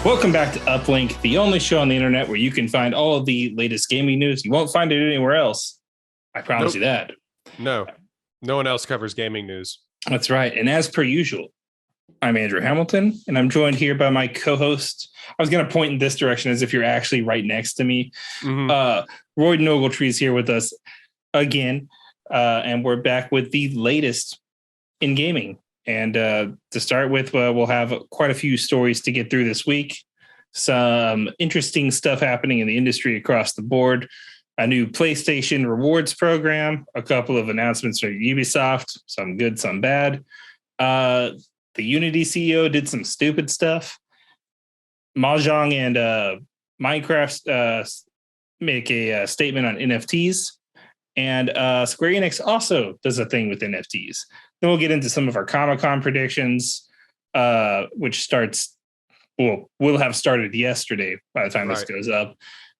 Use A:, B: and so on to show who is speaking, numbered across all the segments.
A: Welcome back to Uplink, the only show on the internet where you can find all of the latest gaming news. You won't find it anywhere else. I promise you that.
B: No one else covers gaming news.
A: That's right. And as per usual, I'm Andrew Hamilton, and I'm joined here by my co-host. I was going to point in this direction as if you're actually right next to me. Mm-hmm. Roy Ogletree is here with us again, and we're back with the latest in gaming. And to start with, we'll have quite a few stories to get through this week. Some interesting stuff happening in the industry across the board. A new PlayStation rewards program. A couple of announcements from Ubisoft. Some good, some bad. The Unity CEO did some stupid stuff. Mahjong and Minecraft make a statement on NFTs. And Square Enix also does a thing with NFTs. Then we'll get into some of our Comic-Con predictions, which will have started yesterday by the time this goes up.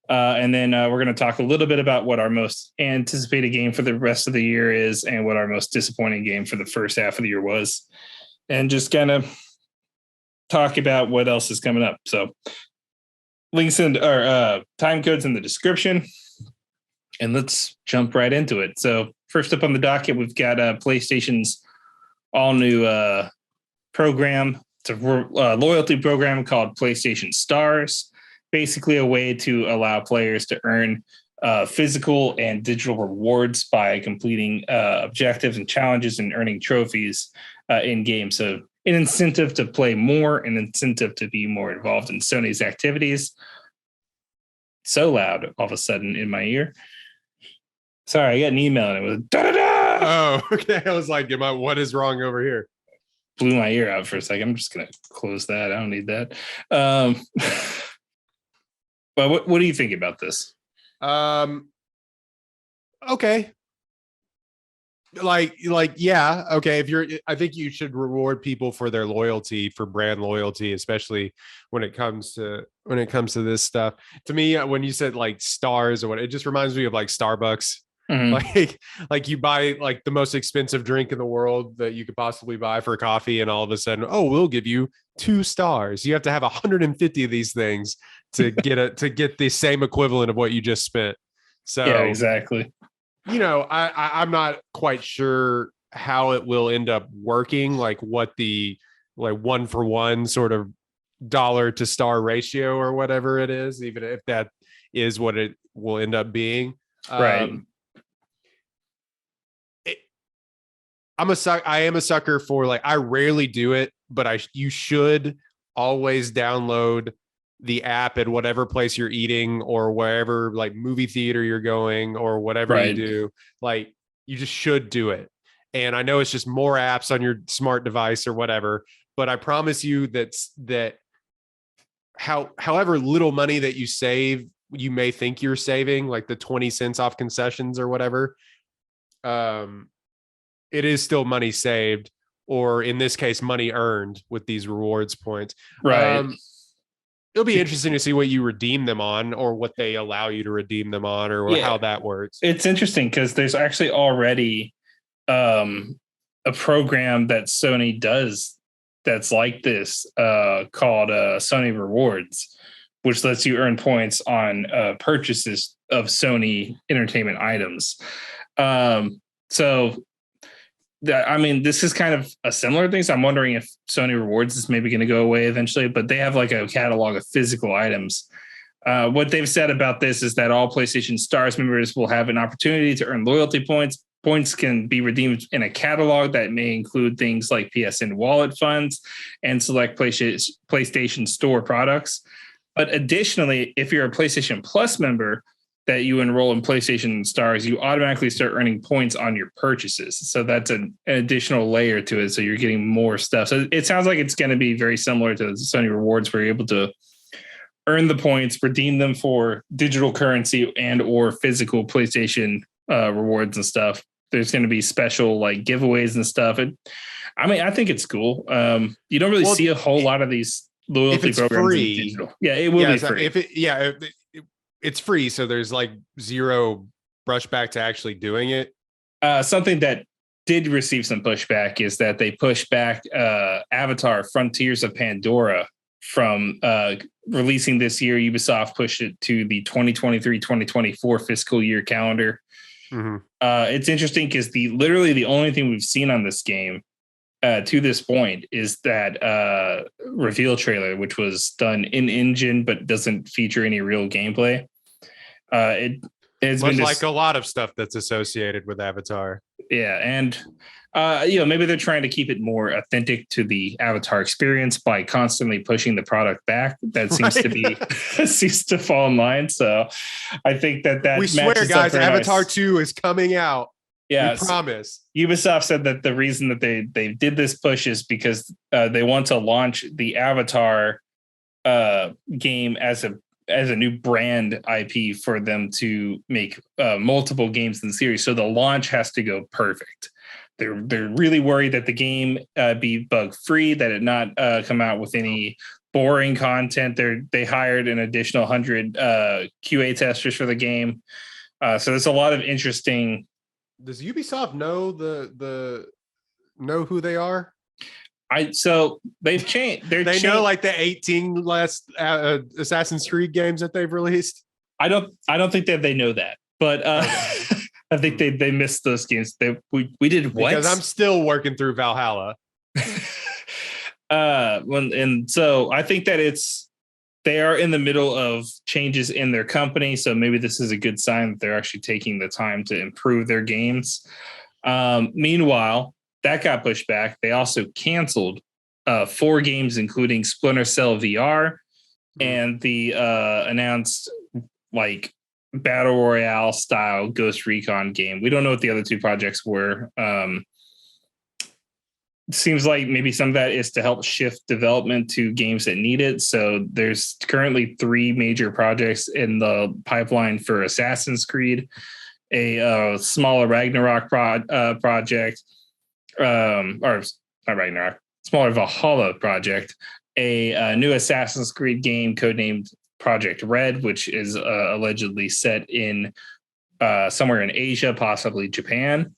A: And then we're going to talk a little bit about what our most anticipated game for the rest of the year is and what our most disappointing game for the first half of the year was. And just kind of talk about what else is coming up. So links and time codes in the description. And let's jump right into it. So first up on the docket, we've got PlayStation's all new program. It's a loyalty program called PlayStation Stars. Basically a way to allow players to earn physical and digital rewards by completing objectives and challenges and earning trophies in games. So an incentive to play more, an incentive to be more involved in Sony's activities. So loud all of a sudden in my ear. Sorry, I got an email and it was da-da-da!
B: Oh, okay. I was like, what is wrong over here?
A: Blew my ear out for a second. I'm just going to close that. I don't need that. But what do you think about this?
B: Okay. Yeah. Okay. I think you should reward people for their loyalty, for brand loyalty, especially when it comes to this stuff. To me, when you said like stars or what, it just reminds me of like Starbucks. Mm-hmm. Like you buy like the most expensive drink in the world that you could possibly buy for coffee, and all of a sudden, we'll give you 2 stars. You have to have 150 of these things to get the same equivalent of what you just spent. So
A: yeah, exactly.
B: I'm not quite sure how it will end up working, like what the 1-for-1 sort of dollar to star ratio or whatever it is, even if that is what it will end up being.
A: Right.
B: I am a sucker for, like, I rarely do it, but you should always download the app at whatever place you're eating or wherever, like movie theater you're going or whatever you do. Like, you just should do it. And I know it's just more apps on your smart device or whatever, but I promise you that however little money that you save, you may think you're saving, like the 20 cents off concessions or whatever. It is still money saved, or in this case, money earned with these rewards points.
A: Right.
B: It'll be interesting to see what you redeem them on, or what they allow you to redeem them on, or how that works.
A: It's interesting because there's actually already a program that Sony does that's like this called Sony Rewards, which lets you earn points on purchases of Sony entertainment items. This is kind of a similar thing. So I'm wondering if Sony Rewards is maybe going to go away eventually, but they have like a catalog of physical items. What they've said about this is that all PlayStation Stars members will have an opportunity to earn loyalty points. Points can be redeemed in a catalog that may include things like PSN wallet funds and select PlayStation Store products. But additionally, if you're a PlayStation Plus member that you enroll in PlayStation Stars, you automatically start earning points on your purchases. So that's an additional layer to it. So you're getting more stuff. So it sounds like it's going to be very similar to Sony Rewards, where you're able to earn the points, redeem them for digital currency and or physical PlayStation rewards and stuff. There's going to be special like giveaways and stuff. I think it's cool. You don't really see a whole lot of these loyalty programs
B: free.
A: In digital. Yeah, it will be free.
B: It's free, so there's like zero brushback to actually doing it.
A: Something that did receive some pushback is that they pushed back Avatar Frontiers of Pandora from releasing this year. Ubisoft pushed it to the 2023-2024 fiscal year calendar. It's interesting because literally the only thing we've seen on this game to this point is that reveal trailer, which was done in engine but doesn't feature any real gameplay. It's
B: much
A: been
B: like a lot of stuff that's associated with Avatar.
A: Yeah, and maybe they're trying to keep it more authentic to the Avatar experience by constantly pushing the product back. That seems to be seems to fall in line. So I think that
B: we swear, guys, Avatar 2 is coming out. Yeah, we promise.
A: Ubisoft said that the reason that they did this push is because they want to launch the Avatar game as a new brand IP for them to make multiple games in the series. So the launch has to go perfect. They're really worried that the game be bug free, that it not come out with any boring content. They hired an additional 100 QA testers for the game. So there's a lot of interesting.
B: Does Ubisoft know who they are?
A: So they've changed.
B: They know like the 18 last Assassin's Creed games that they've released.
A: I don't think that they know that, but I think they missed those games. We did what?
B: Because I'm still working through Valhalla.
A: And so I think that they are in the middle of changes in their company. So maybe this is a good sign that they're actually taking the time to improve their games. Meanwhile, that got pushed back. They also canceled 4 games, including Splinter Cell VR and the announced like battle royale style Ghost Recon game. We don't know what the other 2 projects were. Seems like maybe some of that is to help shift development to games that need it. So there's currently 3 major projects in the pipeline for Assassin's Creed, a smaller Ragnarok project, or not Ragnarok, smaller Valhalla project, a new Assassin's Creed game codenamed Project Red, which is allegedly set in somewhere in Asia, possibly Japan.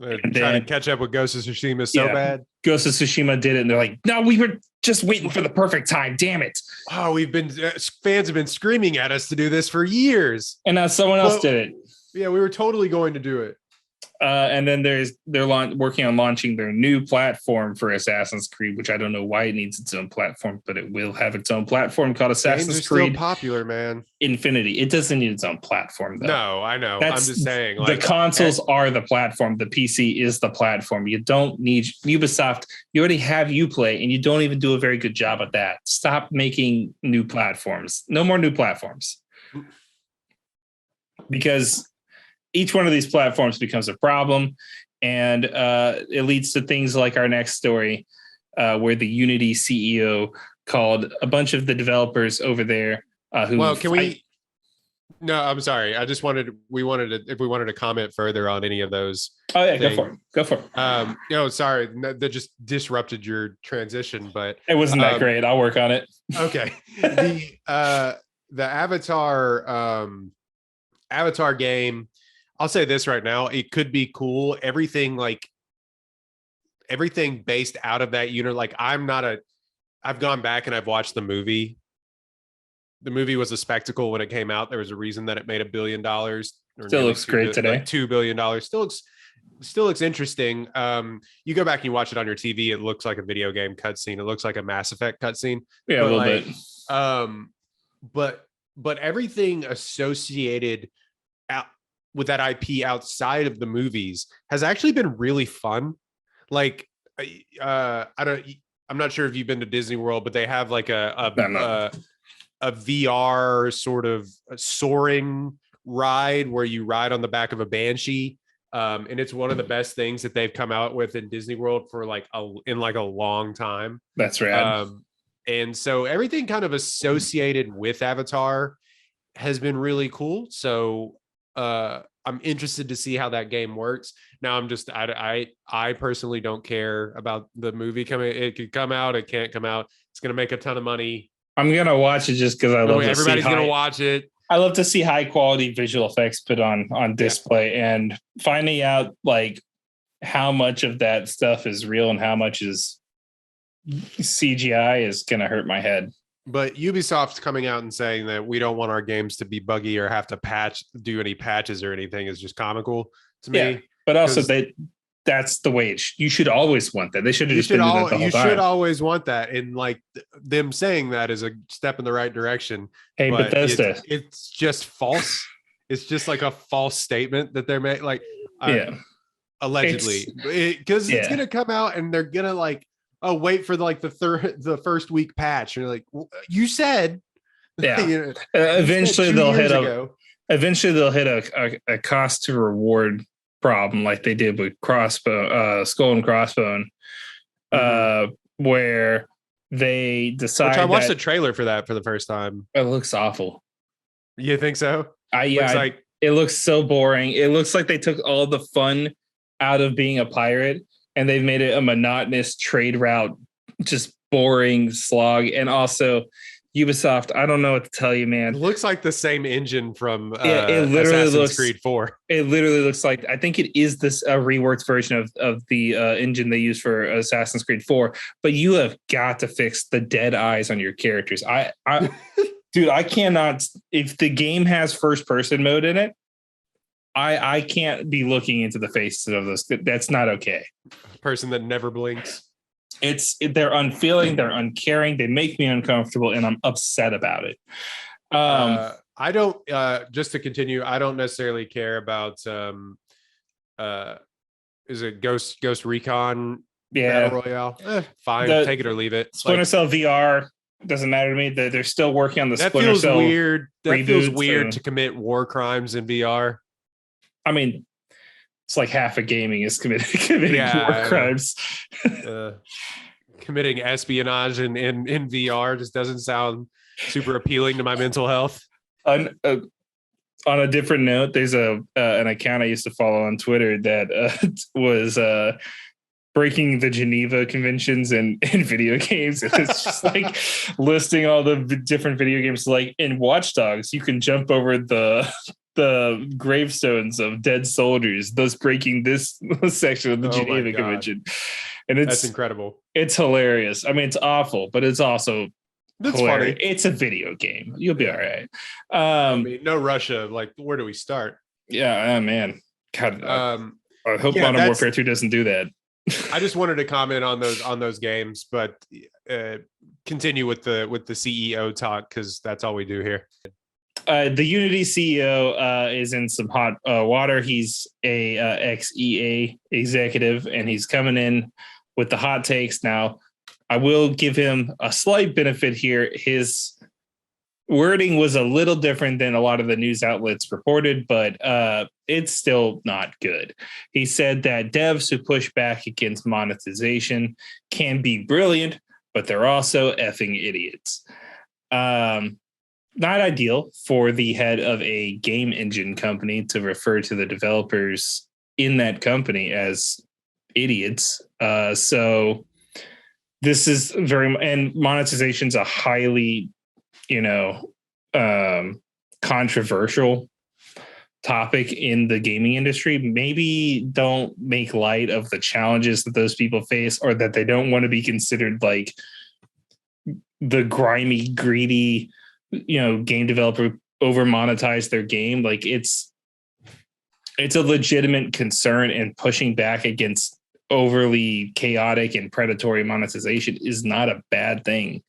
B: Trying to catch up with Ghost of Tsushima so bad.
A: Ghost of Tsushima did it, and they're like, "No, we were just waiting for the perfect time. Damn it!"
B: Oh, fans have been screaming at us to do this for years,
A: and now someone else did it.
B: Yeah, we were totally going to do it.
A: And then they're working on launching their new platform for Assassin's Creed, which I don't know why it needs its own platform, but it will have its own platform called Assassin's Creed.
B: Still popular, man.
A: Infinity. It doesn't need its own platform, though.
B: No, I know. I'm just saying.
A: The consoles are the platform. The PC is the platform. You don't need Ubisoft. You already have Uplay, and you don't even do a very good job at that. Stop making new platforms. No more new platforms. Because each one of these platforms becomes a problem, and it leads to things like our next story, where the Unity CEO called a bunch of the developers over there. No,
B: I'm sorry. If we wanted to comment further on any of those.
A: Oh yeah, things. Go for it.
B: Sorry, that just disrupted your transition, but
A: it wasn't that great. I'll work on it.
B: Okay. The Avatar game. I'll say this right now. It could be cool. Everything based out of that unit. Like I've gone back and I've watched the movie. The movie was a spectacle when it came out. There was a reason that it made $1 billion.
A: Still looks great today.
B: Like $2 billion. Still looks interesting. You go back and you watch it on your TV. It looks like a video game cutscene. It looks like a Mass Effect cutscene.
A: Yeah, a little
B: bit. But everything associated with that IP outside of the movies has actually been really fun. Like, I'm not sure if you've been to Disney World, but they have like a VR sort of soaring ride where you ride on the back of a banshee. And it's one of the best things that they've come out with in Disney World for in a long time.
A: That's rad.
B: And so everything kind of associated with Avatar has been really cool. So I'm interested to see how that game works. Now I personally don't care about the movie coming. It could come out, it can't come out. It's going to make a ton of money.
A: I'm going to watch it just because
B: everybody's going to watch it.
A: I love to see high quality visual effects put on display, and finding out like how much of that stuff is real and how much is CGI is going to hurt my head.
B: But Ubisoft's coming out and saying that we don't want our games to be buggy or have to do any patches or anything is just comical to
A: Yeah,
B: me.
A: but also that's the way you should always want that. They should have just been doing that the whole time.
B: You should always want that, and like them saying that is a step in the right direction.
A: Hey,
B: but
A: Bethesda,
B: it's just false. It's just like a false statement that they're making. Like, allegedly, because it's gonna come out and they're gonna like, oh, wait for the first week patch. And you're like, you said,
A: eventually they'll hit a cost to reward problem like they did with Skull and Crossbone, where they decide.
B: Which I watched the trailer for that for the first time.
A: It looks awful.
B: You think so?
A: It looks so boring. It looks like they took all the fun out of being a pirate and they've made it a monotonous trade route, just boring slog. And also Ubisoft, I don't know what to tell you, man.
B: It looks like the same engine from
A: it literally
B: Assassin's Creed 4.
A: It literally looks like, I think it is this reworked version of the engine they use for Assassin's Creed 4, but you have got to fix the dead eyes on your characters. Dude, I cannot, if the game has first person mode in it, I can't be looking into the faces of this. That's not okay.
B: Person that never blinks.
A: They're unfeeling, they're uncaring, they make me uncomfortable, and I'm upset about it.
B: I don't just to continue, I don't necessarily care about is it Ghost Recon Battle Royale? Fine, take it or leave it.
A: Splinter Cell VR doesn't matter to me. They're still working on the Splinter Cell.
B: Weird. That feels weird to commit war crimes in VR.
A: I mean, it's like half of gaming is committing war crimes.
B: Committing espionage in VR just doesn't sound super appealing to my mental health.
A: On a different note, there's an account I used to follow on Twitter that was breaking the Geneva Conventions in video games. It's just like listing all the different video games. Like in Watch Dogs, you can jump over the gravestones of dead soldiers, thus breaking this section of the Geneva Convention. And that's incredible. It's hilarious. I mean, it's awful, but it's also hilarious. Funny. It's a video game. You'll be all right.
B: I mean, no Russia. Like, where do we start?
A: Yeah, man. God, I hope Modern Warfare 2 doesn't do that.
B: I just wanted to comment on those games, but continue with the CEO talk because that's all we do here.
A: The Unity CEO is in some hot water. He's a ex-EA executive, and he's coming in with the hot takes. Now, I will give him a slight benefit here. His wording was a little different than a lot of the news outlets reported, but it's still not good. He said that devs who push back against monetization can be brilliant, but they're also effing idiots. Not ideal for the head of a game engine company to refer to the developers in that company as idiots. So this is and monetization's a highly, controversial topic in the gaming industry. Maybe don't make light of the challenges that those people face, or that they don't want to be considered like the grimy, greedy, game developer over monetize their game. Like it's a legitimate concern, and pushing back against overly chaotic and predatory monetization is not a bad thing.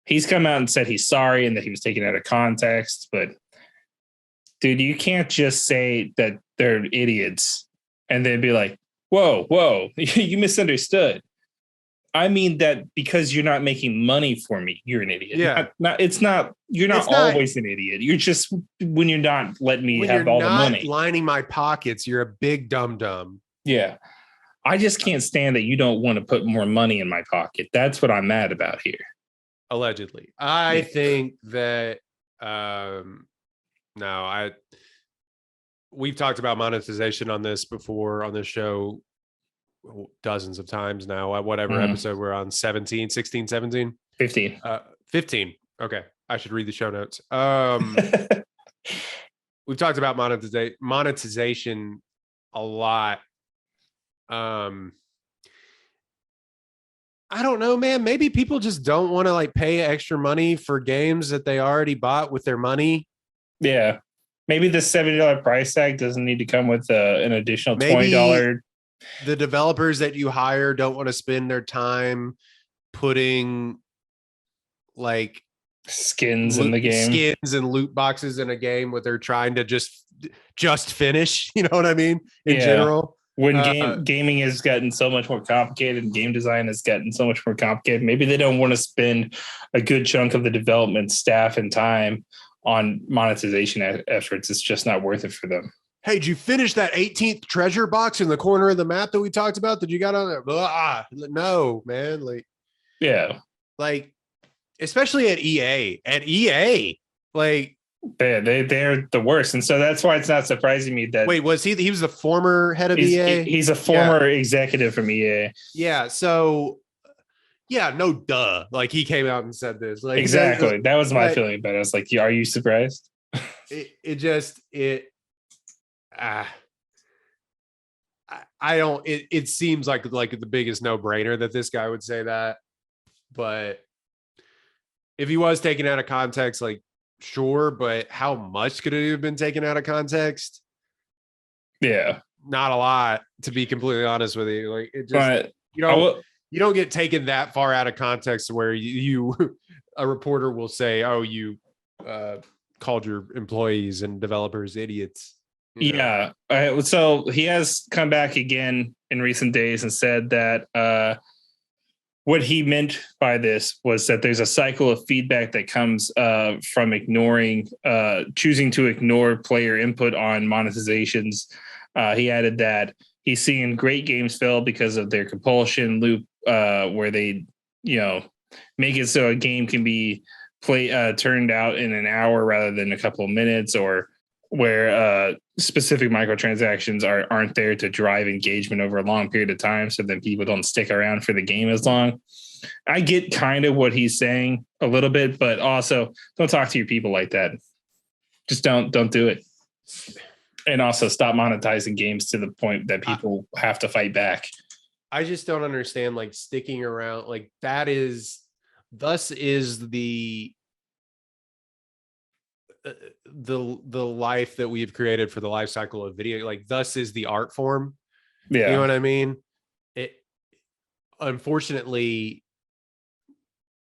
A: He's come out and said he's sorry and that he was taken out of context, but dude, you can't just say that they're idiots and then be like, whoa, you misunderstood. I mean that because you're not making money for me, you're an idiot.
B: Yeah.
A: You're not always an idiot. You're just, when you're not letting me have all the money.
B: Lining my pockets, you're a big dum-dum.
A: Yeah. I just can't stand that you don't want to put more money in my pocket. That's what I'm mad about here.
B: Allegedly. I think that we've talked about monetization on this before on this show dozens of times now. Whatever episode we're on, 17, 16, 17?
A: 15.
B: 15. Okay. I should read the show notes. We've talked about monetization a lot. I don't know, man. Maybe people just don't want to like pay extra money for games that they already bought with their money.
A: Yeah. Maybe the $70 price tag doesn't need to come with an additional $20.
B: The developers that you hire don't want to spend their time putting like
A: skins in the game,
B: skins and loot boxes in a game where they're trying to just finish. You know what I mean? In general.
A: When gaming has gotten so much more complicated and game design has gotten so much more complicated, maybe they don't want to spend a good chunk of the development staff and time on monetization efforts. It's just not worth it for them.
B: Hey, did you finish that 18th treasure box in the corner of the map that we talked about that you got on there? Blah. No, man. Like, especially at EA. At EA, like
A: they're the worst, and so that's why it's not surprising me that.
B: Wait, was he was the former head of EA?
A: He's a former executive from EA.
B: Yeah. So, yeah, no, duh. Like he came out and said this. Like
A: exactly. That was my feeling about it. I was like, are you surprised?
B: I don't. It seems like the biggest no brainer that this guy would say that, but if he was taken out of context, like. Sure, but how much could it have been taken out of context?
A: Yeah,
B: not a lot, to be completely honest with you. Like it just you don't get taken that far out of context where you a reporter will say, "Oh, you called your employees and developers idiots."
A: Yeah. So he has come back again in recent days and said that what he meant by this was that there's a cycle of feedback that comes from choosing to ignore player input on monetizations. He added that he's seeing great games fail because of their compulsion loop, where they, make it so a game can be turned out in an hour rather than a couple of minutes, or where specific microtransactions aren't there to drive engagement over a long period of time, so then people don't stick around for the game as long. I get kind of what he's saying a little bit, but also don't talk to your people like that. Just don't do it. And also stop monetizing games to the point that people have to fight back.
B: I just don't understand, like, sticking around. Like, thus is the life that we've created for the life cycle of video. Like, thus is the art form.
A: Yeah.
B: You know what I mean? It, unfortunately,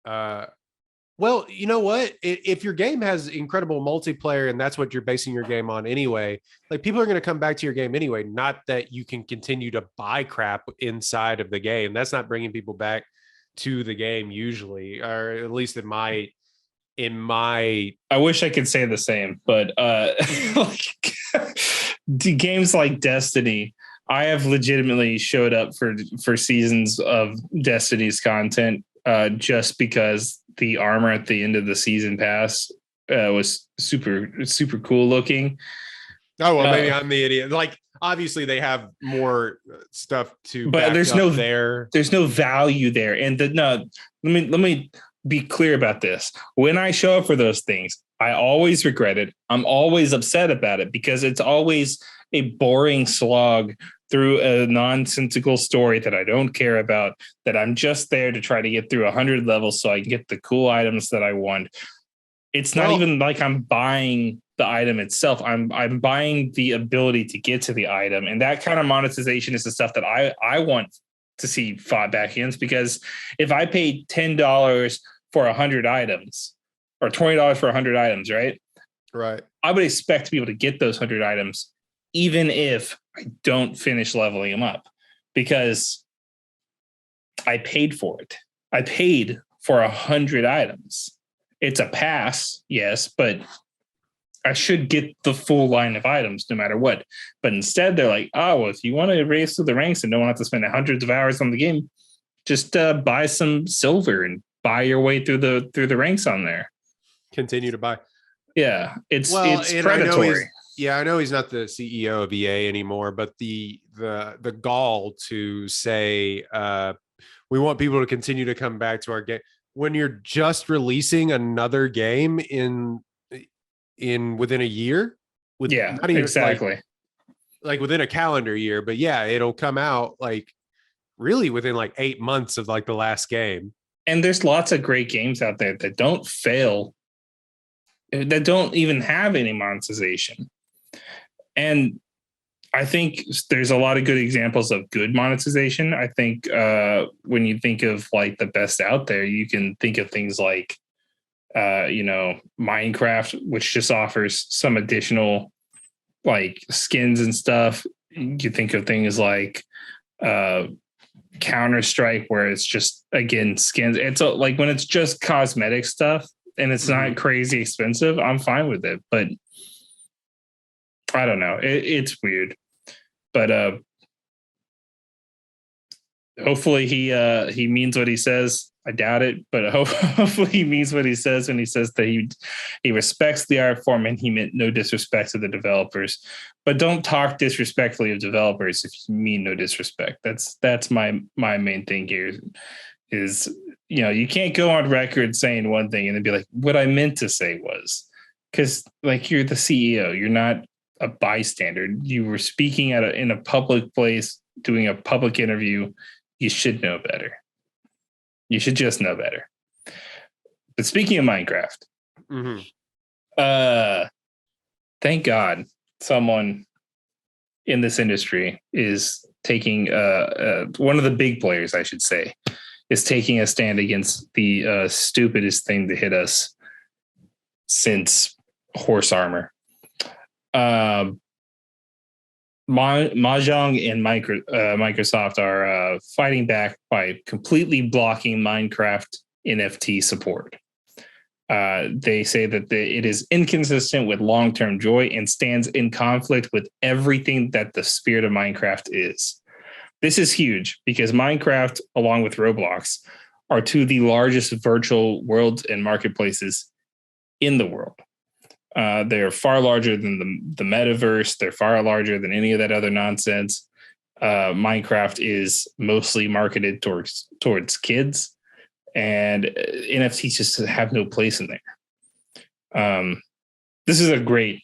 B: well, you know what? If your game has incredible multiplayer and that's what you're basing your game on anyway, like, people are going to come back to your game anyway. Not that you can continue to buy crap inside of the game. That's not bringing people back to the game usually, or at least in my I
A: wish I could say the same, but games like Destiny, I have legitimately showed up for seasons of Destiny's content just because the armor at the end of the season pass was super cool looking.
B: Oh, well, maybe I'm the idiot. Like, obviously they have more stuff to,
A: but there's no value there. And let me be clear about this. When I show up for those things, I always regret it. I'm always upset about it because it's always a boring slog through a nonsensical story that I don't care about, that I'm just there to try to get through 100 levels so I can get the cool items that I want. It's not even like I'm buying the item itself. I'm buying the ability to get to the item. And that kind of monetization is the stuff that I want to see fought back against, because if I paid $10 for 100 items or $20 for 100 items, right? I would expect to be able to get those 100 items even if I don't finish leveling them up, because I paid for it. I paid for 100 items. It's a pass, yes, but I should get the full line of items no matter what. But instead, they're like, oh, well, if you want to race through the ranks and don't have to spend hundreds of hours on the game, just buy some silver and buy your way through the ranks on there.
B: Continue to buy.
A: Yeah, it's predatory.
B: I know he's not the CEO of EA anymore, but the gall to say we want people to continue to come back to our game when you're just releasing another game within a year.
A: Exactly.
B: Like within a calendar year, but yeah, it'll come out like really within like 8 months of like the last game.
A: And there's lots of great games out there that don't fail, that don't even have any monetization. And I think there's a lot of good examples of good monetization. I think when you think of like the best out there, you can think of things like, Minecraft, which just offers some additional like skins and stuff. You think of things like Counter-Strike, where it's just, again, skins. It's like when it's just cosmetic stuff and it's not crazy expensive, I'm fine with it. But I don't know. It's weird. But hopefully he means what he says. I doubt it, but hopefully he means what he says when he says that he respects the art form and he meant no disrespect to the developers. But don't talk disrespectfully of developers if you mean no disrespect. That's my main thing here is, you can't go on record saying one thing and then be like, what I meant to say was, because like you're the CEO, you're not a bystander. You were speaking in a public place, doing a public interview. You should know better. You should just know better. But speaking of Minecraft, thank God someone in this industry is taking one of the big players, I should say, is taking a stand against the stupidest thing to hit us since horse armor. Mahjong and Microsoft are fighting back by completely blocking Minecraft NFT support. They say that it is inconsistent with long-term joy and stands in conflict with everything that the spirit of Minecraft is. This is huge because Minecraft, along with Roblox, are two of the largest virtual worlds and marketplaces in the world. They're far larger than the metaverse. They're far larger than any of that other nonsense. Minecraft is mostly marketed towards kids, and NFTs just have no place in there. This is a great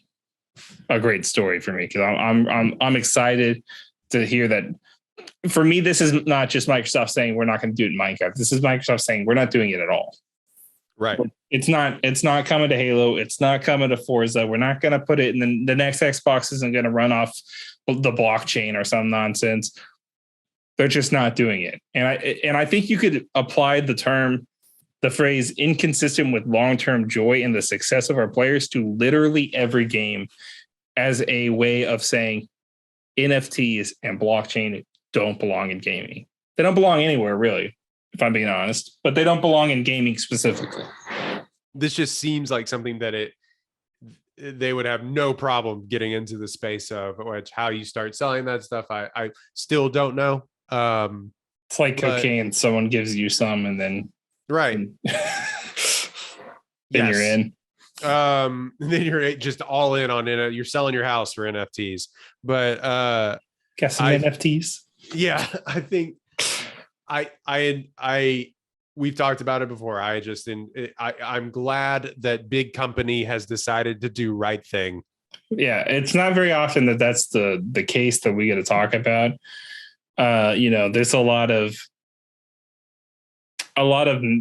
A: story for me because I'm excited to hear that. For me, this is not just Microsoft saying we're not going to do it in Minecraft. This is Microsoft saying we're not doing it at all.
B: Right.
A: It's not coming to Halo. It's not coming to Forza. We're not going to put it in the next Xbox isn't going to run off the blockchain or some nonsense. They're just not doing it. And I think you could apply the phrase inconsistent with long-term joy and the success of our players to literally every game as a way of saying NFTs and blockchain don't belong in gaming. They don't belong anywhere, really, if I'm being honest, but they don't belong in gaming specifically.
B: This just seems like something that they would have no problem getting into the space of, which how you start selling that stuff. I still don't know.
A: It's like cocaine. Someone gives you some and then
B: right.
A: Then you're in.
B: Then you're just all in on it. You're selling your house for NFTs, but
A: got some NFTs.
B: Yeah, I think we've talked about it before. I'm glad that big company has decided to do right thing.
A: Yeah, it's not very often that's the case that we get to talk about. There's a lot of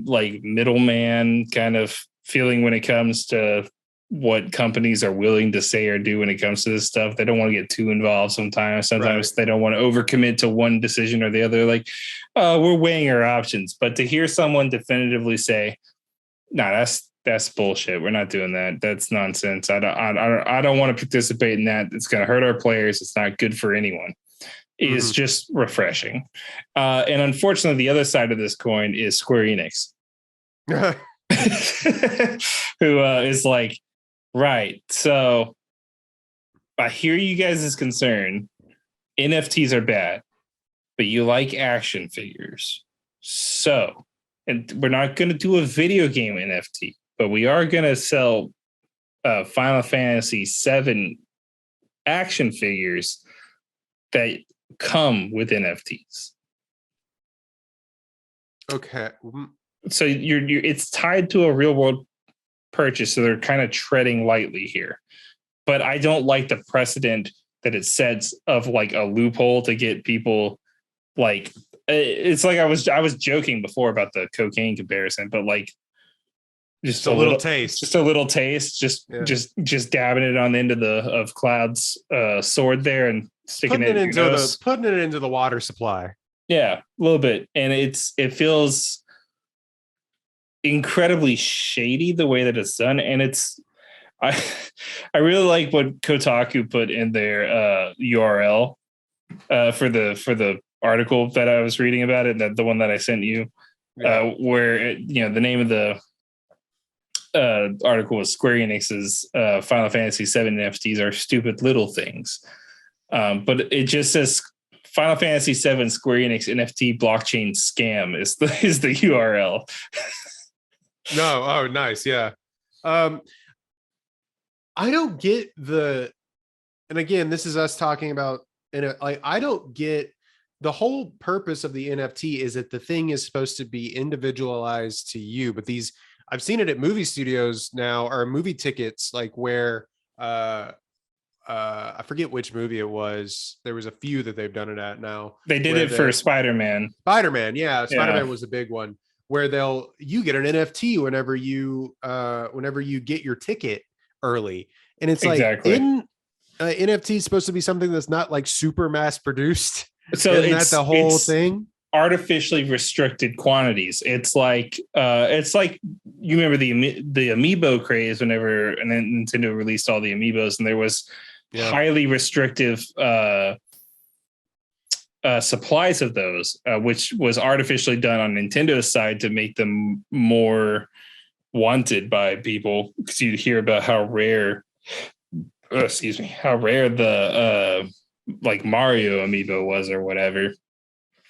A: like middleman kind of feeling when it comes to what companies are willing to say or do when it comes to this stuff. They don't want to get too involved sometimes. Sometimes They don't want to overcommit to one decision or the other. Like, we're weighing our options. But to hear someone definitively say, "No, that's bullshit. We're not doing that. That's nonsense. I don't want to participate in that. It's going to hurt our players. It's not good for anyone." Is just refreshing. And unfortunately, the other side of this coin is Square Enix, who is like, right. So I hear you guys' concern. NFTs are bad, but you like action figures. So, and we're not going to do a video game NFT, but we are going to sell Final Fantasy VII action figures that come with NFTs.
B: Okay.
A: So it's tied to a real world purchase, so they're kind of treading lightly here. But I don't like the precedent that it sets of like a loophole to get people like it's like I was joking before about the cocaine comparison, but like just
B: a little taste,
A: just a little taste, just dabbing it on the end of Cloud's sword there and sticking
B: putting
A: it
B: into the water supply.
A: Yeah, a little bit, and it feels incredibly shady the way that it's done, and I really like what Kotaku put in their URL for the article that I was reading about it, that the one that I sent you, where the name of the article was Square Enix's Final Fantasy VII NFTs are stupid little things, but it just says Final Fantasy VII Square Enix NFT blockchain scam is the URL.
B: No, oh nice, yeah. I don't get and again, this is us talking about, I don't get the whole purpose of the NFT is that the thing is supposed to be individualized to you, but I've seen it at movie studios now, or movie tickets, like where I forget which movie it was. There was a few that they've done it at now.
A: They did it for Spider-Man.
B: Yeah. Spider-Man was a big one where you get an NFT whenever you get your ticket early. And it's
A: exactly.
B: like NFT is supposed to be something that's not like super mass produced.
A: So
B: isn't that the whole thing?
A: Artificially restricted quantities. It's like you remember the amiibo craze whenever Nintendo released all the amiibos, and there was highly restrictive supplies of those, which was artificially done on Nintendo's side to make them more wanted by people, because you'd hear about how rare the like Mario amiibo was or whatever.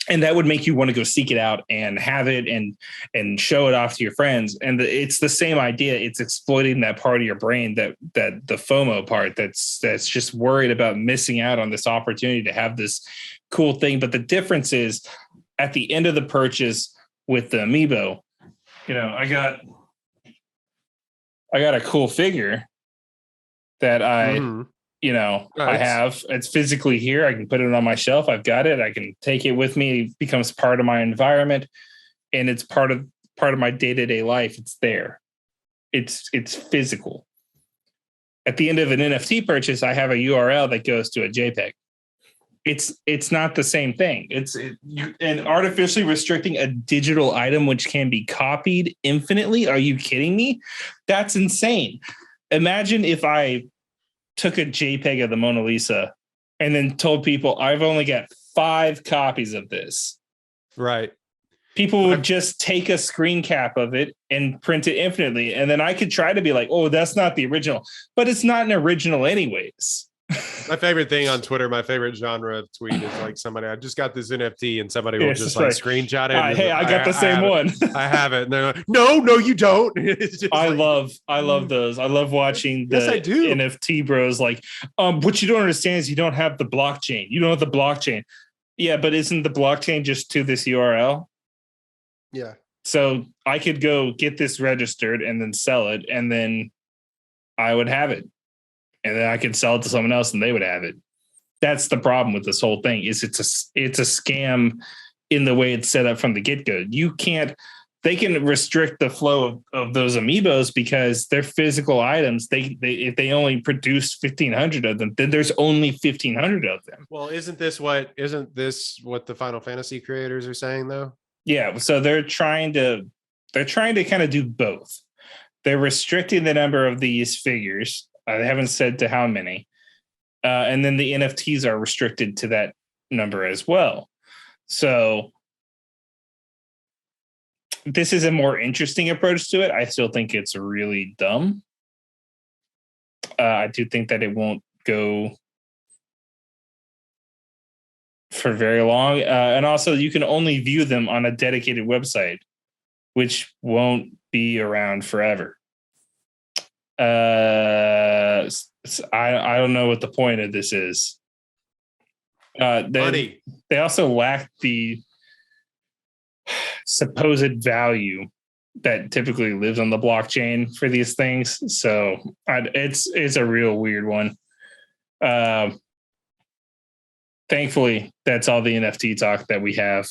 A: And that would make you want to go seek it out and have it and show it off to your friends. And it's the same idea. It's exploiting that part of your brain, that the FOMO part that's just worried about missing out on this opportunity to have this cool thing. But the difference is at the end of the purchase with the amiibo, I got a cool figure that I nice. I have. It's physically here. I can put it on my shelf. I've got it. I can take it with me. It becomes part of my environment, and it's part of my day-to-day life. It's there. It's physical. At the end of an NFT purchase, I have a URL that goes to a JPEG. It's not the same thing. And artificially restricting a digital item which can be copied infinitely. Are you kidding me? That's insane. Imagine if I took a JPEG of the Mona Lisa and then told people I've only got 5 copies of this.
B: Right.
A: People would just take a screen cap of it and print it infinitely. And then I could try to be like, oh, that's not the original, but it's not an original anyways.
B: My favorite thing on Twitter, my favorite genre of tweet is like somebody, I just got this NFT, and somebody will just like screenshot it.
A: Hey, I got the same one.
B: I have it. And they're like, no, you don't.
A: I love those. I love watching the NFT bros. Like, what you don't understand is you don't have the blockchain. You don't have the blockchain. Yeah, but isn't the blockchain just to this URL?
B: Yeah.
A: So I could go get this registered and then sell it, and then I would have it. And then I could sell it to someone else and they would have it. That's the problem with this whole thing, is it's a scam in the way it's set up from the get-go. They can restrict the flow of those amiibos because they're physical items. If they only produce 1,500 of them, then there's only 1,500 of them.
B: Well, isn't this what the Final Fantasy creators are saying though?
A: Yeah. So they're trying to kind of do both. They're restricting the number of these figures. They haven't said to how many. And then the NFTs are restricted to that number as well. So this is a more interesting approach to it. I still think it's really dumb. I do think that it won't go for very long. And also, you can only view them on a dedicated website, which won't be around forever. I don't know what the point of this is. They also lack the supposed value that typically lives on the blockchain for these things. So it's a real weird one. Thankfully, that's all the NFT talk that we have.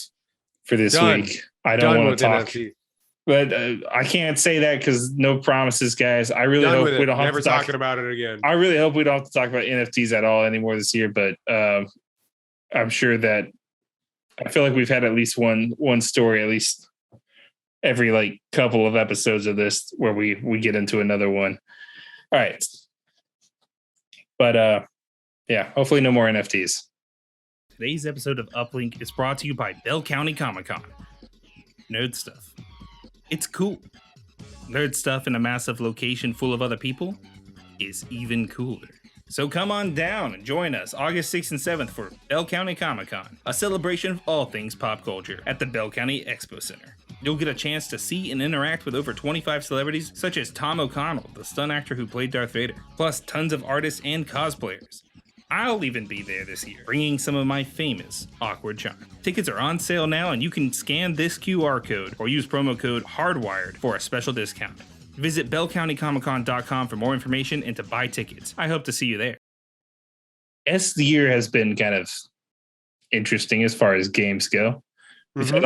A: for this
B: Done.
A: week. I don't want to talk.
B: NFT.
A: But I can't say that because no promises, guys. I really
B: Done
A: hope
B: with
A: we
B: it.
A: don't have
B: Never
A: to talk
B: talking about it again.
A: I really hope we don't have to talk about NFTs at all anymore this year. But I'm sure that I feel like we've had at least one story, at least every like couple of episodes of this where we get into another one. All right. But yeah, hopefully no more NFTs. Today's episode of Uplink is brought to you by Bell County Comic-Con. Nerd stuff. It's cool. Nerd stuff in a massive location full of other people is even cooler. So come on down and join us August 6th and 7th for Bell County Comic-Con, a celebration of all things pop culture at the Bell County Expo Center. You'll get a chance to see and interact with over 25 celebrities such as Tom O'Connell, the stunt actor who played Darth Vader, plus tons of artists and cosplayers. I'll even be there this year, bringing some of my famous awkward charm. Tickets are on sale now, and you can scan this QR code or use promo code HARDWIRED for a special discount. Visit bellcountycomiccon.com for more information and to buy tickets. I hope to see you there. The year has been kind of interesting as far as games go. We've had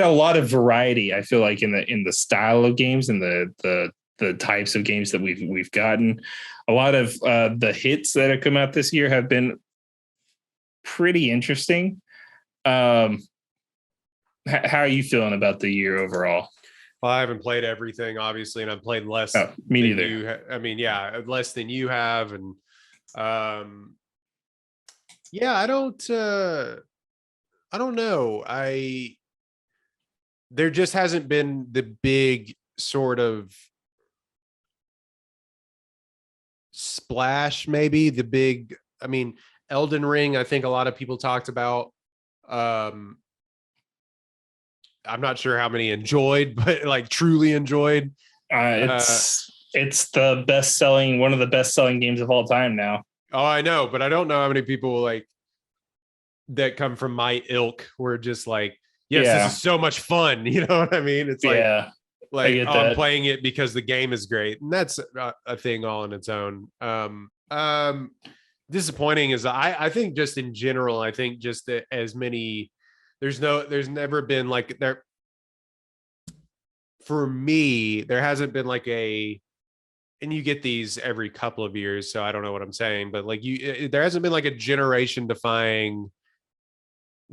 A: a lot of variety, I feel like, in the style of games and the types of games that we've gotten. A lot of the hits that have come out this year have been pretty interesting. How are you feeling about the year overall?
B: Well, I haven't played everything, obviously, and I've played less.
A: Oh, me neither.
B: Less than you have, and yeah, I don't know. There just hasn't been the big sort of splash, maybe the big, Elden Ring, I think a lot of people talked about. I'm not sure how many enjoyed, but like truly enjoyed.
A: It's the one of the best selling games of all time now.
B: Oh, I know, but I don't know how many people like that come from my ilk were just like, yes, this is so much fun. You know what I mean? It's I'm playing it because the game is great, and that's a thing all on its own. Disappointing is I think just in general, I think just that as many, there's never been like there. For me, there hasn't been like and you get these every couple of years, so I don't know what I'm saying, but like there hasn't been like a generation defying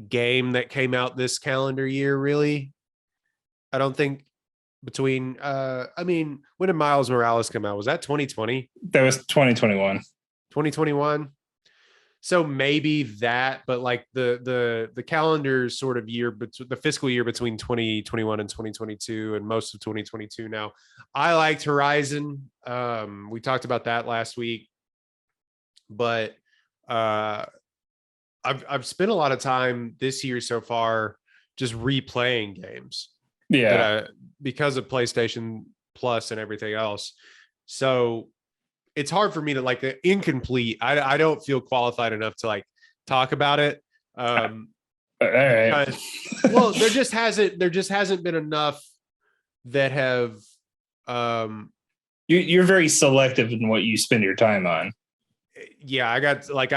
B: game that came out this calendar year, really. I don't think between when did Miles Morales come out? Was that 2020?
A: That was 2021.
B: 2021. So maybe that, but like the calendar sort of year, the fiscal year between 2021 and 2022 and most of 2022 now. I liked Horizon. We talked about that last week, but I've spent a lot of time this year so far just replaying games. Yeah, because of PlayStation Plus and everything else. So it's hard for me to like the incomplete. I don't feel qualified enough to like talk about it. All right. Well, there just hasn't been enough that have.
A: You're very selective in what you spend your time on.
B: Yeah, I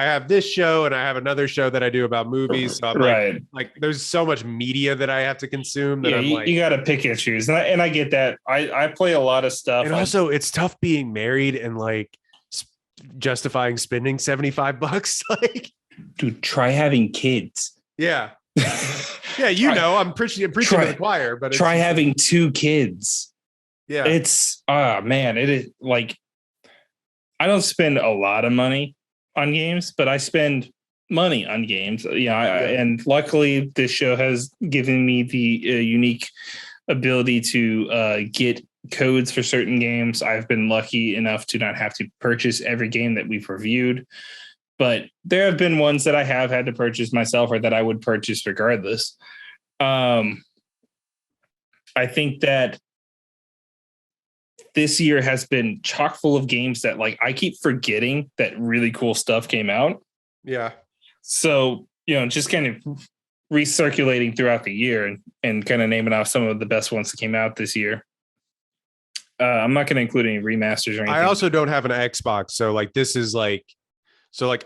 B: have this show and I have another show that I do about movies. So I'm like there's so much media that I have to consume that
A: you got to pick and choose. And I get that. I play a lot of stuff.
B: And also it's tough being married and like justifying spending $75. Like,
A: dude, try having kids.
B: Yeah. Yeah. I'm preaching to the choir, but
A: try having 2 kids.
B: Yeah.
A: It's, man, it is like, I don't spend a lot of money on games, but I spend money on games. And luckily this show has given me the unique ability to get codes for certain games. I've been lucky enough to not have to purchase every game that we've reviewed, but there have been ones that I have had to purchase myself or that I would purchase regardless. I think that this year has been chock full of games that like I keep forgetting that really cool stuff came out.
B: Yeah.
A: So, just kind of recirculating throughout the year and kind of naming off some of the best ones that came out this year. I'm not going to include any remasters or anything.
B: I also don't have an Xbox. So like, this is like,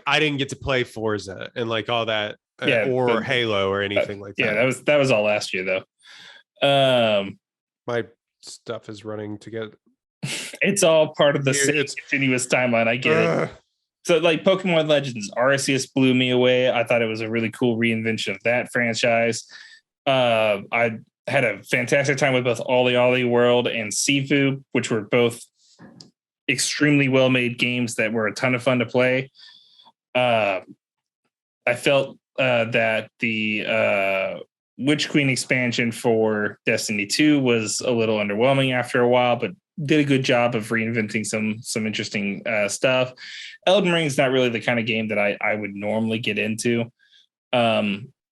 B: I didn't get to play Forza and like all that or Halo or anything like that.
A: Yeah, that was all last year though.
B: My stuff is running together.
A: It's all part of the same continuous timeline. I get it. So like Pokemon Legends, Arceus blew me away. I thought it was a really cool reinvention of that franchise. I had a fantastic time with both Ollie Ollie World and Sifu, which were both extremely well-made games that were a ton of fun to play. I felt that the Witch Queen expansion for Destiny 2 was a little underwhelming after a while, but did a good job of reinventing some interesting stuff. Elden Ring is not really the kind of game that I would normally get into. I'll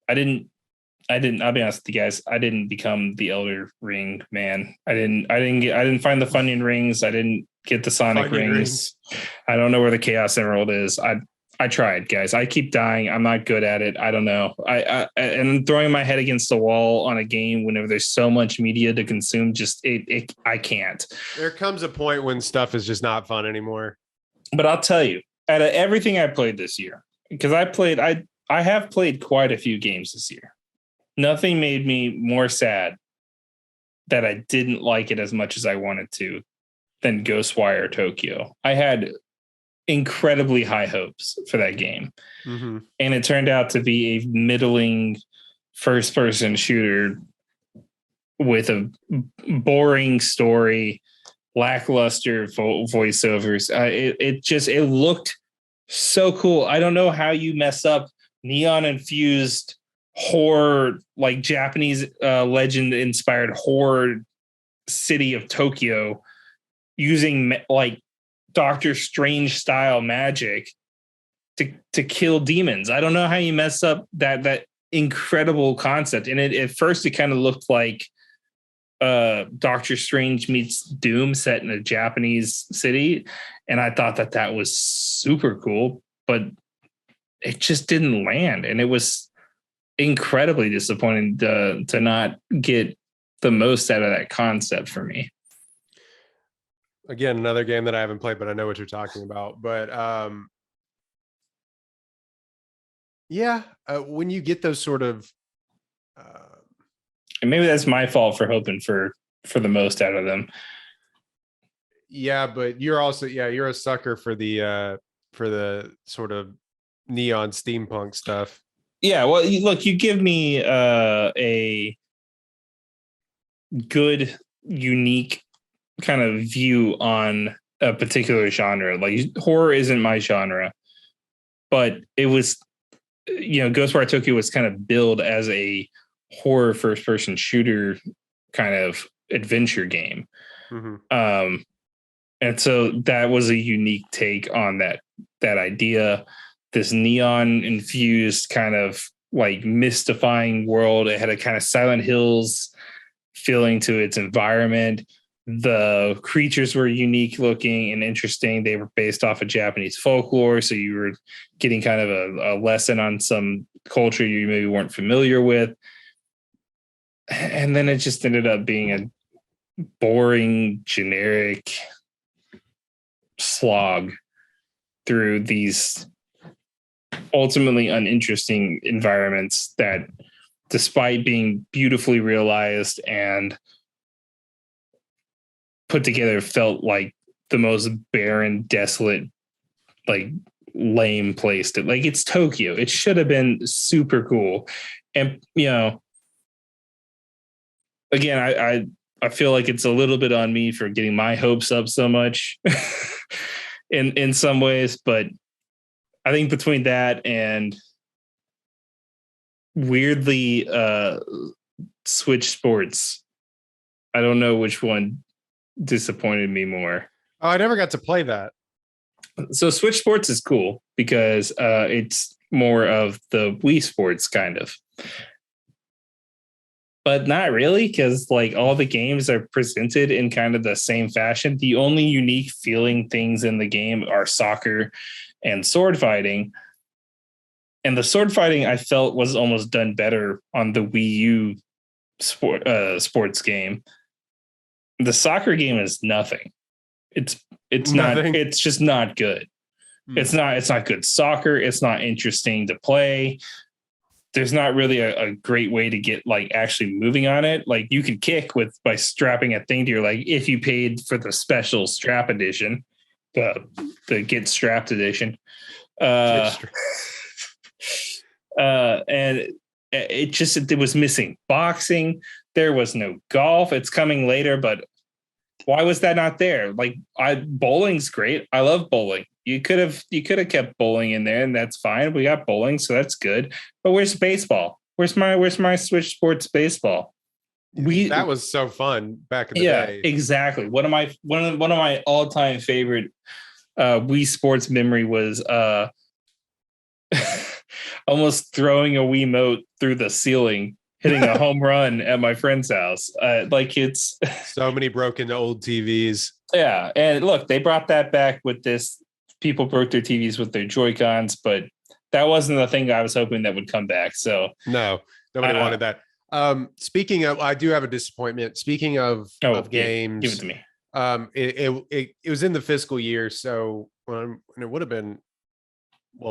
A: be honest with you guys. I didn't become the Elder Ring man. I didn't find the Funyun rings. I didn't get the Sonic rings. I don't know where the Chaos Emerald is. I tried, guys. I keep dying. I'm not good at it. I don't know. And throwing my head against the wall on a game whenever there's so much media to consume, I can't.
B: There comes a point when stuff is just not fun anymore.
A: But I'll tell you, out of everything I played this year, because I have played quite a few games this year. Nothing made me more sad that I didn't like it as much as I wanted to than Ghostwire Tokyo. I had incredibly high hopes for that game. Mm-hmm. And it turned out to be a middling first-person shooter with a boring story, lackluster voiceovers. It looked so cool. I don't know how you mess up neon-infused horror, like Japanese legend-inspired horror city of Tokyo using like Doctor Strange style magic to kill demons. I don't know how you mess up that incredible concept. And at first it kind of looked like Doctor Strange meets Doom set in a Japanese city. And I thought that was super cool, but it just didn't land. And it was incredibly disappointing to not get the most out of that concept for me.
B: Again, another game that I haven't played, but I know what you're talking about. But when you get those sort of,
A: and maybe that's my fault for hoping for the most out of them.
B: Yeah, but you're also you're a sucker for the sort of neon steampunk stuff.
A: Yeah, well, look, you give me a good, unique kind of view on a particular genre. Like horror isn't my genre, but it was, Ghostwire Tokyo was kind of billed as a horror first-person shooter kind of adventure game. Mm-hmm. And so that was a unique take on that idea. This neon infused kind of like mystifying world. It had a kind of Silent Hills feeling to its environment. The creatures were unique looking and interesting. They were based off of Japanese folklore. So you were getting kind of a lesson on some culture you maybe weren't familiar with. And then it just ended up being a boring, generic slog through these ultimately uninteresting environments that, despite being beautifully realized and put together, felt like the most barren, desolate, like lame place to, like, it's Tokyo. It should have been super cool. And, again, I feel like it's a little bit on me for getting my hopes up so much in some ways, but I think between that and weirdly Switch Sports, I don't know which one disappointed me more.
B: Oh, I never got to play that.
A: So Switch Sports is cool because it's more of the Wii Sports kind of. But not really, because like all the games are presented in kind of the same fashion. The only unique feeling things in the game are soccer and sword fighting. And the sword fighting I felt was almost done better on the Wii U sports game. The soccer game is nothing. It's nothing. It's just not good. It's not good soccer. It's not interesting to play. there's not really a great way to get like actually moving on it. Like you can kick by strapping a thing to your leg if you paid for the special strap edition, the get strapped edition. And it was missing boxing. There was no golf. It's coming later, but why was that not there? Like bowling's great. I love bowling. You could have kept bowling in there, and that's fine. We got bowling, so that's good. But where's baseball? Where's my Switch Sports baseball?
B: That was so fun back in the day.
A: Exactly. One of my all-time favorite Wii Sports memory was almost throwing a Wiimote through the ceiling, hitting a home run at my friend's house. Like it's
B: so many broken old TVs.
A: Yeah, and look, they brought that back with this. People broke their TVs with their Joy-Cons, but that wasn't the thing I was hoping that would come back. So
B: no, nobody wanted that. Speaking of, I do have a disappointment. Speaking of games,
A: give it to me.
B: It was in the fiscal year, so when it would have been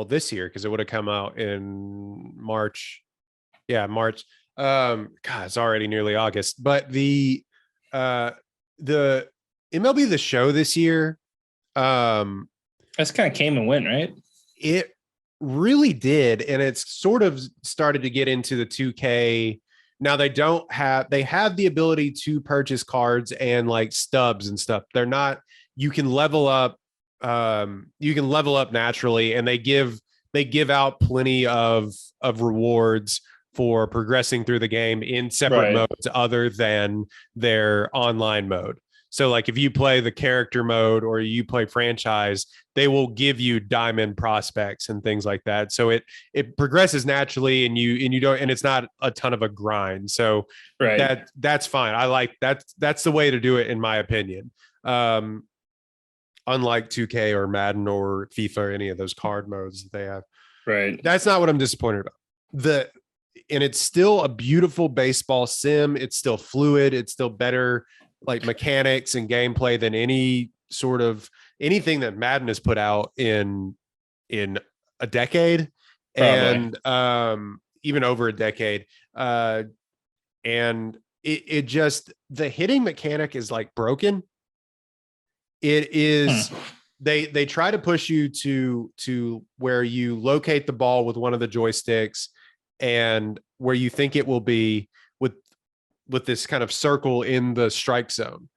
B: this year because it would have come out in March. Yeah, March. God, it's already nearly August. But the MLB The Show this year,
A: that's kind of came and went, right?
B: It really did, and it's sort of started to get into the 2K. Now they have the ability to purchase cards and like stubs and stuff. They're not. You can level up. You can level up naturally, and they give out plenty of rewards for progressing through the game in separate modes other than their online mode. So like if you play the character mode or you play franchise, they will give you diamond prospects and things like that. So it progresses naturally and you don't, and it's not a ton of a grind. So that's fine. I like that's the way to do it in my opinion. Unlike 2K or Madden or FIFA or any of those card modes that they have.
A: Right.
B: That's not what I'm disappointed about. And it's still a beautiful baseball sim. It's still fluid. It's still better like mechanics and gameplay than anything that Madden has put out in a decade. Probably. And even over a decade. And it just, the hitting mechanic is like broken. It is they try to push you to where you locate the ball with one of the joysticks and where you think it will be with this kind of circle in the strike zone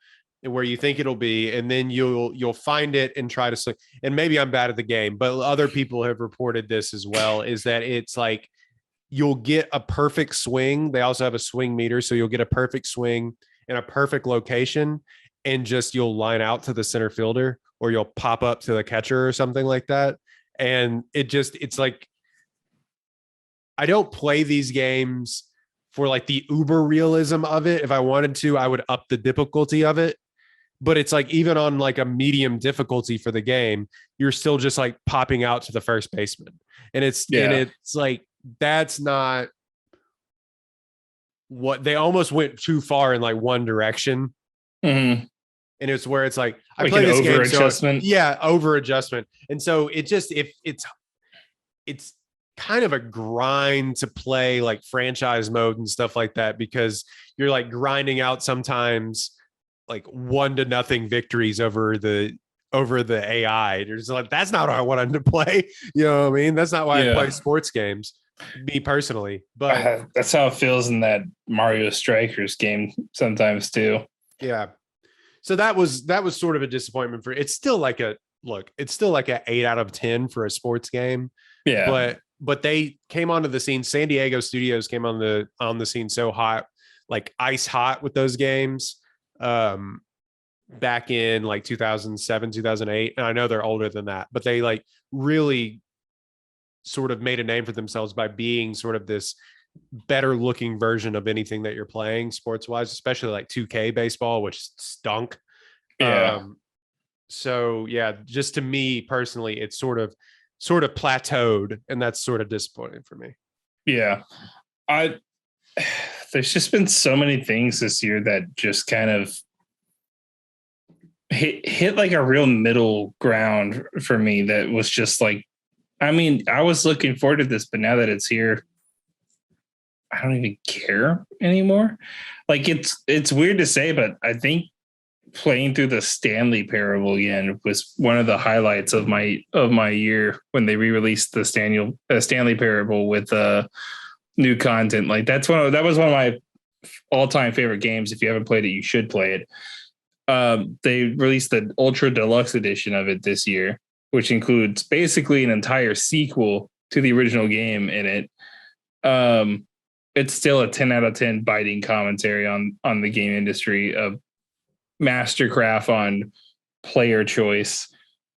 B: and where you think it'll be, and then you'll find it and try to swing. And maybe I'm bad at the game, but other people have reported this as well, is that it's like you'll get a perfect swing. They also have a swing meter, so you'll get a perfect swing in a perfect location, and just you'll line out to the center fielder or you'll pop up to the catcher or something like that. And it's like, I don't play these games for like the uber realism of it. If I wanted to, I would up the difficulty of it. But it's like, even on like a medium difficulty for the game, you're still just like popping out to the first baseman. And it's like, that's not what they almost went too far in like one direction.
A: Mm-hmm.
B: And it's where it's like I play this game,
A: adjustment.
B: So over adjustment. And so it just, it's kind of a grind to play like franchise mode and stuff like that, because you're like grinding out sometimes like 1-0 victories over the AI. There's like, that's not how I wanted to play. You know what I mean? That's not why I play sports games, me personally. But
A: that's how it feels in that Mario Strikers game sometimes too.
B: Yeah. So that was sort of a disappointment it's still like it's still like an 8 out of 10 for a sports game.
A: Yeah.
B: But they came onto the scene. San Diego Studios came on the scene so hot, like ice hot with those games back in like 2007, 2008. And I know they're older than that, but they like really sort of made a name for themselves by being sort of this better looking version of anything that you're playing sports wise, especially like 2K baseball, which stunk.
A: Yeah.
B: So yeah, just to me personally, it's sort of plateaued, and that's sort of disappointing for me.
A: Yeah. There's just been so many things this year that just kind of hit like a real middle ground for me. That was just like, I mean, I was looking forward to this, but now that it's here, I don't even care anymore. Like it's weird to say, but I think playing through the Stanley Parable again was one of the highlights of my year when they re-released the Stanley Parable with new content. Like that was one of my all-time favorite games. If you haven't played it, you should play it. They released the Ultra Deluxe edition of it this year, which includes basically an entire sequel to the original game in it. It's still a 10 out of 10 biting commentary on the game industry, of mastercraft on player choice.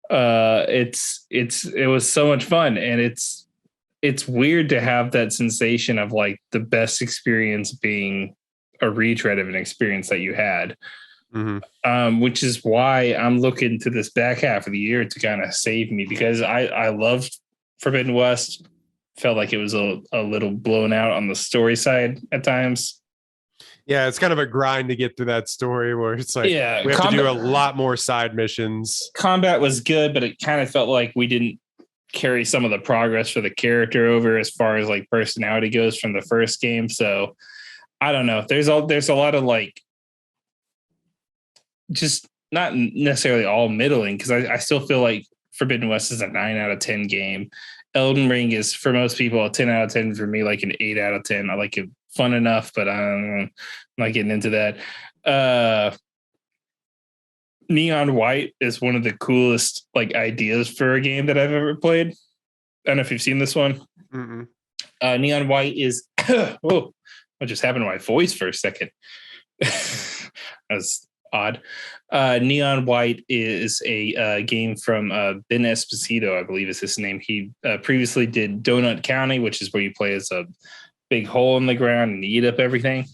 A: It was so much fun, and it's weird to have that sensation of like the best experience being a retread of an experience that you had. Which is why I'm looking to this back half of the year to kind of save me, because I loved Forbidden West. Felt like it was a little blown out on the story side at times.
B: Yeah, it's kind of a grind to get through that story where it's like, we have to do a lot more side missions.
A: Combat was good, but it kind of felt like we didn't carry some of the progress for the character over as far as like personality goes from the first game. So I don't know. There's a lot of like, just not necessarily all middling, because I still feel like Forbidden West is a 9 out of 10 game. Elden Ring is, for most people, a 10 out of 10. For me, like an 8 out of 10. I like it fun enough, but I'm not getting into that. Neon White is one of the coolest like ideas for a game that I've ever played. I don't know if you've seen this one. Neon White is what just happened to my voice for a second? That was odd. Neon White is a game from Ben Esposito, I believe is his name. He previously did Donut County, which is where you play as a big hole in the ground and eat up everything.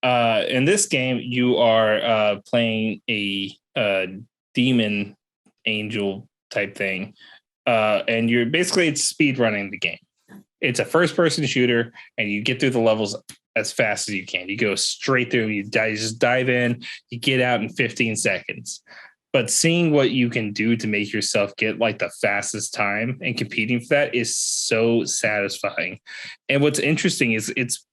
A: In this game, you are playing a demon angel type thing, and you're basically, it's speed running the game. It's a first person shooter, and you get through the levels as fast as you can. You go straight through, you just dive in, you get out in 15 seconds. But seeing what you can do to make yourself get like the fastest time and competing for that is so satisfying. And what's interesting is it's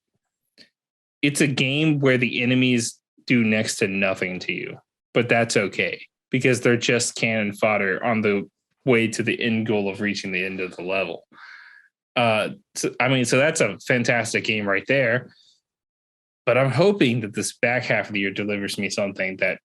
A: a game where the enemies do next to nothing to you, but that's okay because they're just cannon fodder on the way to the end goal of reaching the end of the level. So that's a fantastic game right there. But I'm hoping that this back half of the year delivers me something that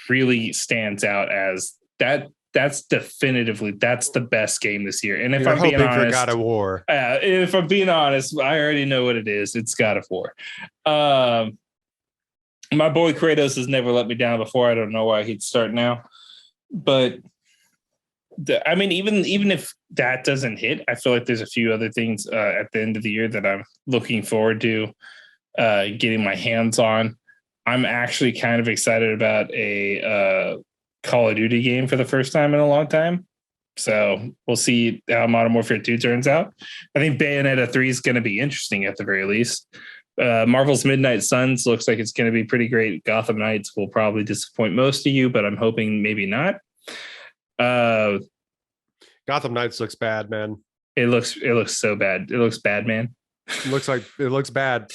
A: really stands out as that. That's the best game this year. And if I'm being honest,
B: for God of War.
A: If I'm being honest, I already know what it is. It's God of War. My boy Kratos has never let me down before. I don't know why he'd start now, but even if that doesn't hit, I feel like there's a few other things at the end of the year that I'm looking forward to getting my hands on. I'm actually kind of excited about a Call of Duty game for the first time in a long time. So we'll see how Modern Warfare 2 turns out. I think Bayonetta 3 is going to be interesting at the very least. Marvel's Midnight Suns looks like it's going to be pretty great. Gotham Knights will probably disappoint most of you, but I'm hoping maybe not.
B: Gotham Knights looks bad, man.
A: It looks so bad. It looks bad, man.
B: It looks bad.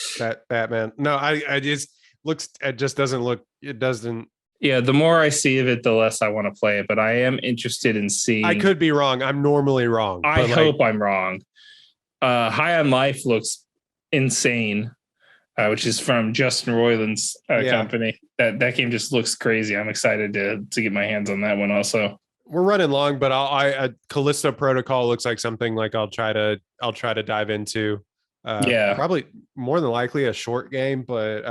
B: Batman. No, it just doesn't look. It doesn't.
A: Yeah, the more I see of it, the less I want to play it. But I am interested in seeing.
B: I could be wrong. I'm normally wrong.
A: I hope I'm wrong. High on Life looks insane, which is from Justin Roiland's company. That game just looks crazy. I'm excited to get my hands on that one also.
B: We're running long, but Callisto Protocol looks like something like I'll try to dive into. Probably more than likely a short game, but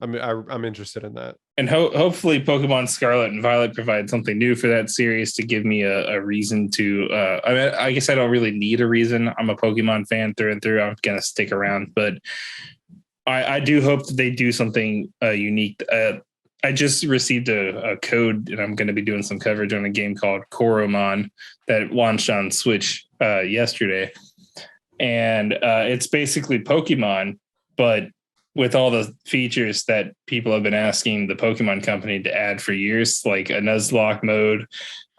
B: I'm interested in that. And
A: hopefully Pokemon Scarlet and Violet provide something new for that series to give me a reason to. I guess I don't really need a reason. I'm a Pokemon fan through and through. I'm gonna stick around, but I do hope that they do something unique. I just received a code, and I'm going to be doing some coverage on a game called Koromon that launched on Switch yesterday. And it's basically Pokemon, but with all the features that people have been asking the Pokemon company to add for years, like a Nuzlocke mode,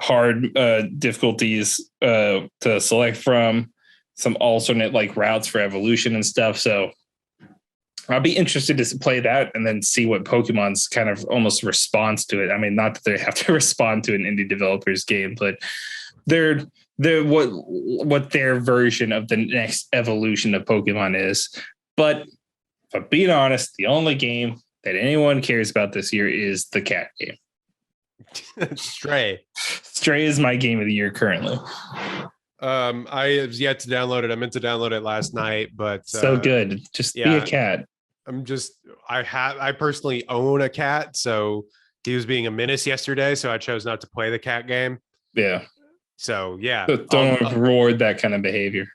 A: hard difficulties to select from, some alternate like routes for evolution and stuff. So I'll be interested to play that and then see what Pokemon's kind of almost response to it. I mean, not that they have to respond to an indie developer's game, but they're what their version of the next evolution of Pokemon is. But if I'm being honest, the only game that anyone cares about this year is the cat game.
B: Stray.
A: Stray is my game of the year currently.
B: I have yet to download it. I meant to download it last night, but
A: so good. Just be a cat.
B: I personally own a cat, so he was being a menace yesterday, so I chose not to play the cat game.
A: Yeah.
B: So yeah.
A: So don't reward that kind of behavior.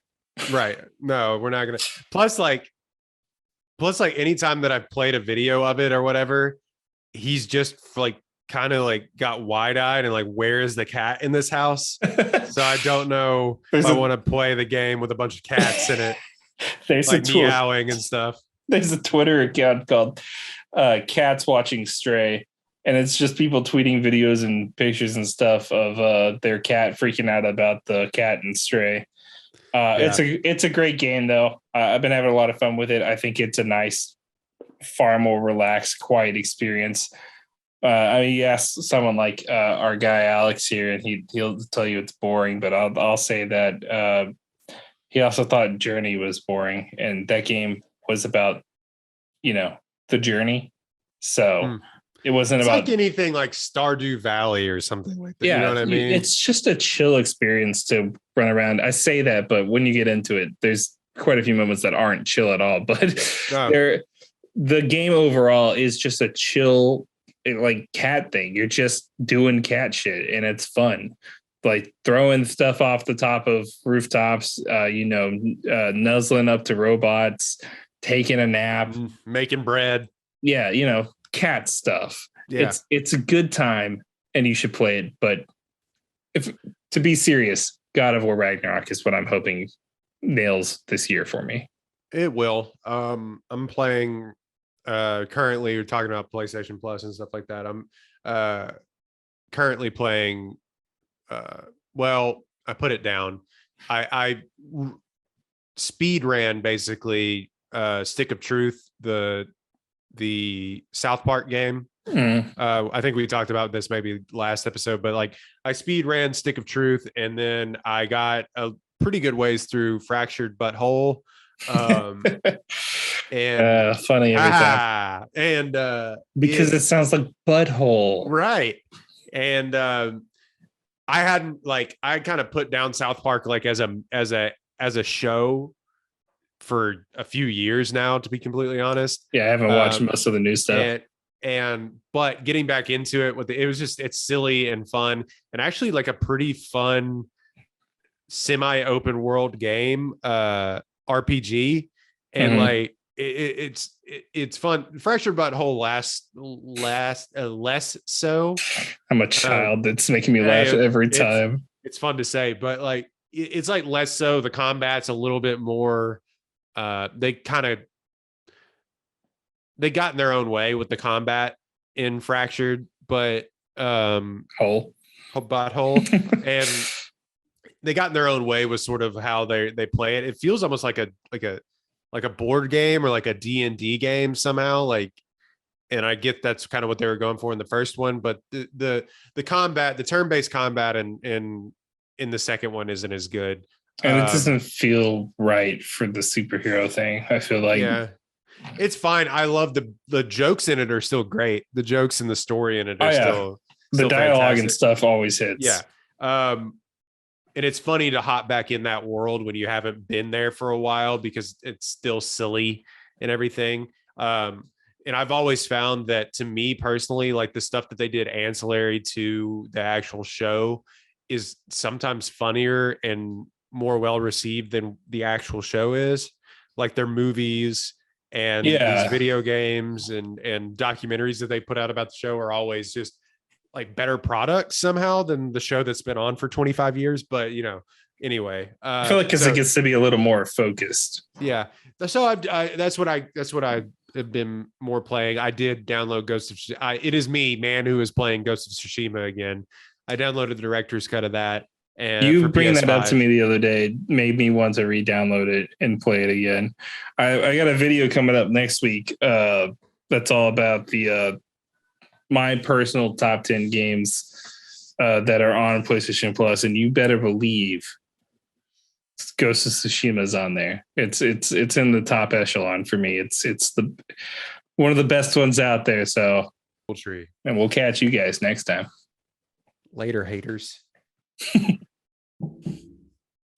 B: Right. No, we're not gonna. Plus, anytime that I've played a video of it or whatever, he's just like kind of like got wide-eyed and like, where is the cat in this house? So I don't know if I want to play the game with a bunch of cats in it.
A: There's
B: like meowing and stuff.
A: There's a Twitter account called Cats Watching Stray, and it's just people tweeting videos and pictures and stuff of their cat freaking out about the cat and Stray. It's a great game though. I've been having a lot of fun with it. I think it's a nice, far more relaxed, quiet experience. I mean, you ask someone like our guy Alex here, and he'll tell you it's boring. But I'll say that he also thought Journey was boring, and that game was about the journey. So it wasn't
B: it's
A: about
B: like anything like Stardew Valley or something like that.
A: Yeah,
B: you know what I mean?
A: It's just a chill experience to run around. I say that, but when you get into it, there's quite a few moments that aren't chill at all. But the game overall is just a chill, like cat thing. You're just doing cat shit, and it's fun. Like throwing stuff off the top of rooftops, nuzzling up to robots, taking a nap,
B: making bread.
A: Yeah, cat stuff.
B: Yeah.
A: It's a good time, and you should play it. But to be serious, God of War Ragnarok is what I'm hoping nails this year for me.
B: It will. I'm playing currently. You're talking about PlayStation Plus and stuff like that. I'm currently playing. I put it down. I speed ran basically Stick of Truth, the South Park game. I think we talked about this maybe last episode, but like I speed ran Stick of Truth, and then I got a pretty good ways through Fractured Butthole. And
A: funny every time.
B: And
A: because it sounds like butthole.
B: Right. And I kind of put down South Park like as a show for a few years now, to be completely honest.
A: Yeah, I haven't watched most of the new stuff.
B: But getting back into it it's silly and fun, and actually like a pretty fun semi-open world game, RPG, and like it's fun. Fractured Butthole less so. I'm
A: a child that's making me laugh every time.
B: It's fun to say, but like it's like less so. The combat's a little bit more. They got in their own way with the combat in Fractured, but butthole, and they got in their own way with sort of how they play it. It feels almost like a board game or like a D&D game somehow. Like, and I get that's kind of what they were going for in the first one, but the combat, the turn-based combat in the second one isn't as good.
A: And it doesn't feel right for the superhero thing. I feel like
B: it's fine. I love the jokes in it are still great. The jokes and the story in it are still
A: the dialogue
B: fantastic.
A: And stuff always hits.
B: Yeah. And it's funny to hop back in that world when you haven't been there for a while, because it's still silly and everything. And I've always found that, to me personally, like the stuff that they did ancillary to the actual show is sometimes funnier and more well received than the actual show is. Like their movies and these video games and documentaries that they put out about the show are always just like better products somehow than the show that's been on for 25 years. But anyway,
A: I feel like because it gets to be a little more focused.
B: Yeah. So that's what I have been more playing. I did download Ghost of Tsushima. It is me, man, who is playing Ghost of Tsushima again. I downloaded the director's cut of that. And
A: you
B: for
A: bring that up
B: PS5.
A: to me the other day made me want to re-download it and play it again. I got a video coming up next week that's all about the my personal top 10 games that are on PlayStation Plus, and you better believe Ghost of Tsushima's on there. It's in the top echelon for me. It's the one of the best ones out there. So,
B: Tree.
A: and we'll catch you guys next time.
B: Later, haters.